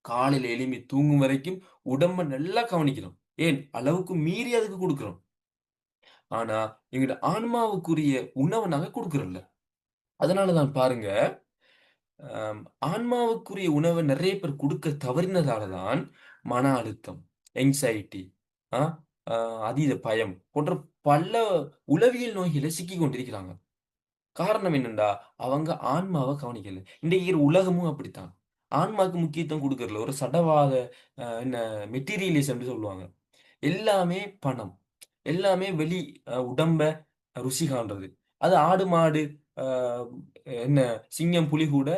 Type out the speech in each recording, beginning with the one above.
காலையில எழும்பி தூங்கும் வரைக்கும் உடம்ப நல்லா கவனிக்கிறோம். ஏன்? அளவுக்கு மீறி அதுக்கு குடுக்குறோம். ஆனா, எங்கட ஆன்மாவுக்குரிய உணவ நாங்க குடுக்குறோம்ல. அதனால தான் பாருங்க, அம் ஆன்மாவுக்குரிய உணவ நெறைய பேர் குடுக்க தவறினதால தான், மன அழுத்தம், ஆங்சைட்டி, அ அ அதீத பயம் போன்ற பல உளவியல் நோய்கள சிக்கிக் கொண்டிருக்கிறாங்க. காரணம் என்னண்டா, அவங்க ஆன்மாவ கவனிக்கல. இன்றைக்கு இருக்கிற உலகமும் அப்படித்தான். ஆன்மாக்கு முக்கியத்துவம் குடுக்கறதில்ல. ஒரு சடவாத என்ன மெட்டீரியலிசம்ன்னு சொல்லுவாங்க. எல்லாமே பணம். எல்லாமே வெளி உடம்ப ருசி காண்றது. அது ஆடு, மாடு, அ என்ன சிங்கம், புலி கூட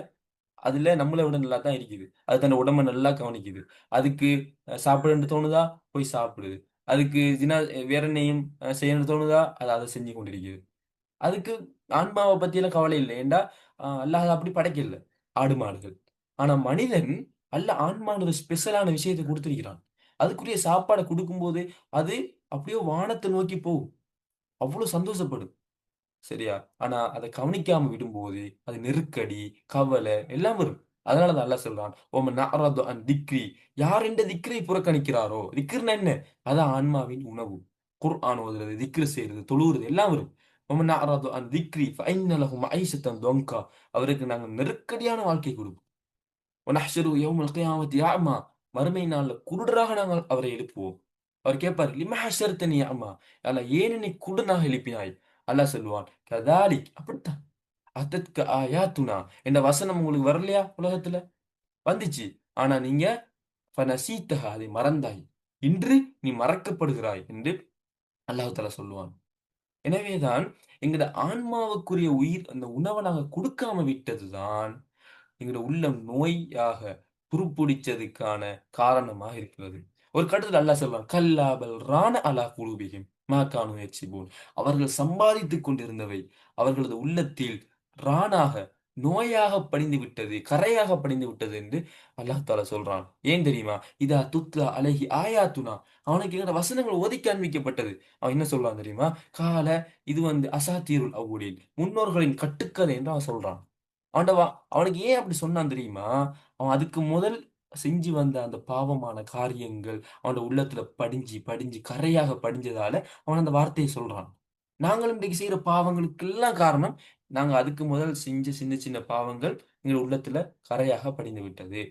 அதுல நம்மள விட நல்லா தான் இருக்குது. அது தன் உடம்ப நல்லா கவனிக்குது. அதுக்கு சாப்பிடணும்னு தோணுதா? போய் சாப்பிடுது. அதுக்கு வேற எதையும் செய்யணும்னு தோணுதா? அது அத செஞ்சு கொண்டிருக்குது. அதுக்கு ஆன்மாவ பத்தியெல்லாம் கவலை இல்ல. ஏன்டா, அல்லாஹ் அத அப்படி படைக்கல. ஆடு, மாடுகள். ஆனா மனிதன் அல்லாஹ் ஆன்மான்னு ஒரு ஸ்பெஷலான விஷயத்த குடுத்திருக்கிறான். அதுக்குரிய சாப்பாட குடுக்கும்போது, அது அப்படியே வானத்த நோக்கி போகும். அவ்வளோ சந்தோஷப்படும். சரியா? ஆனா அத கவனிக்காம விடும்போது, அது நெருக்கடி, கவலை எல்லாம் வரும். அதனால தான் அல்லாஹ் சொல்றான், "ஒமன் அஅரது அன் திக்ரி" யார் என்ற திக்ரை புறக்கணிக்கிறாரோ, திக்ர்னா என்ன? அதான் ஆன்மாவின் உணவு. குர்ஆன் ஓதுறது, திக்ர் செய்றது, தொழுவுறது எல்லாம் வரும். "ஒமன் அஅரது அன் திக்ரி ஃபஇன்ன லஹு மஈஷத்தன் தொன்கா" அவருக்கு நாங்க நெருக்கடியான வாழ்க்கை குடுப்போம். "வநஹ்ஷுரு யௌமல் கியாமத்தி அஅமா" மறுமை நாள்ல குருடராக நாங்கள் அவரை எழுப்புவோம். அவர் கேட்பார், "லிம ஹஷர்தனி அஅமா" யா அல்லாஹ் ஏன் என்னை குருடனாக எழுப்பினாய்? அல்லாஹ் சொல்லுவான், "கதாலிக்" அப்படித்தான். "அத்தத்க ஆயாத்துனா" என்ற வசனம் உங்களுக்கு வரலையா உலகத்துல? வந்துச்சு. ஆனா நீங்க ஃபநசீத்தஹா அதை மறந்தாய். இன்று நீ மறக்கப்படுகிறாய் என்று அல்லாஹ் தஆலா சொல்லுவான். எனவே தான் எங்கட ஆன்மாவுக்குரிய அந்த உணவ நாங்க குடுக்காம விட்டது தான், எங்கட உள்ளம் நோயாக துருப்புடிச்சதுக்கான காரணமா இருக்கிறது. ஒரு கட்டத்துல அல்லாஹ் சொல்றான், "கல்லா பல் ரான அலா குலூபிஹிம் மா கானூ யக்ஸிபூன்." அவர்கள் சம்பாதித்துக் கொண்டிருந்தவை, அவர்களது உள்ளத்தில் ரானாக, நோயாக படிந்து விட்டது, கறையாக படிந்து விட்டது என்று அல்லாஹ் தஆலா சொல்றான். ஏன் தெரியுமா? இதா துத்லா அலைஹி ஆயாத்துனா, அவனுக்கு எங்கட வசனங்கள் ஓதி காண்பிக்கப்பட்டது. அவன் என்ன சொல்றான் தெரியுமா? கால இது அசாத்தீருல் அவ்வலீன். முன்னோர்களின் கட்டுக்கதை என்று அவன் சொல்றான். அவன்ட அவனுக்கு ஏன் அப்படி சொன்னான் தெரியுமா? அவன் அதுக்கு முதல் செஞ்சு வந்த அந்த பாவமான காரியங்கள் அவனோட உள்ளத்துல படிஞ்சு, படிஞ்சு கறையாக படிஞ்சதால, அவன் அந்த வார்த்தைய சொல்றான். நாங்களும் இன்றைக்கு செய்ற பாவங்களுக்கெல்லாம் காரணம், நாங்க அதுக்கு முதல் செஞ்ச சின்ன சின்ன பாவங்கள் எங்க உள்ளத்துல கறையாக படிந்து விட்டது.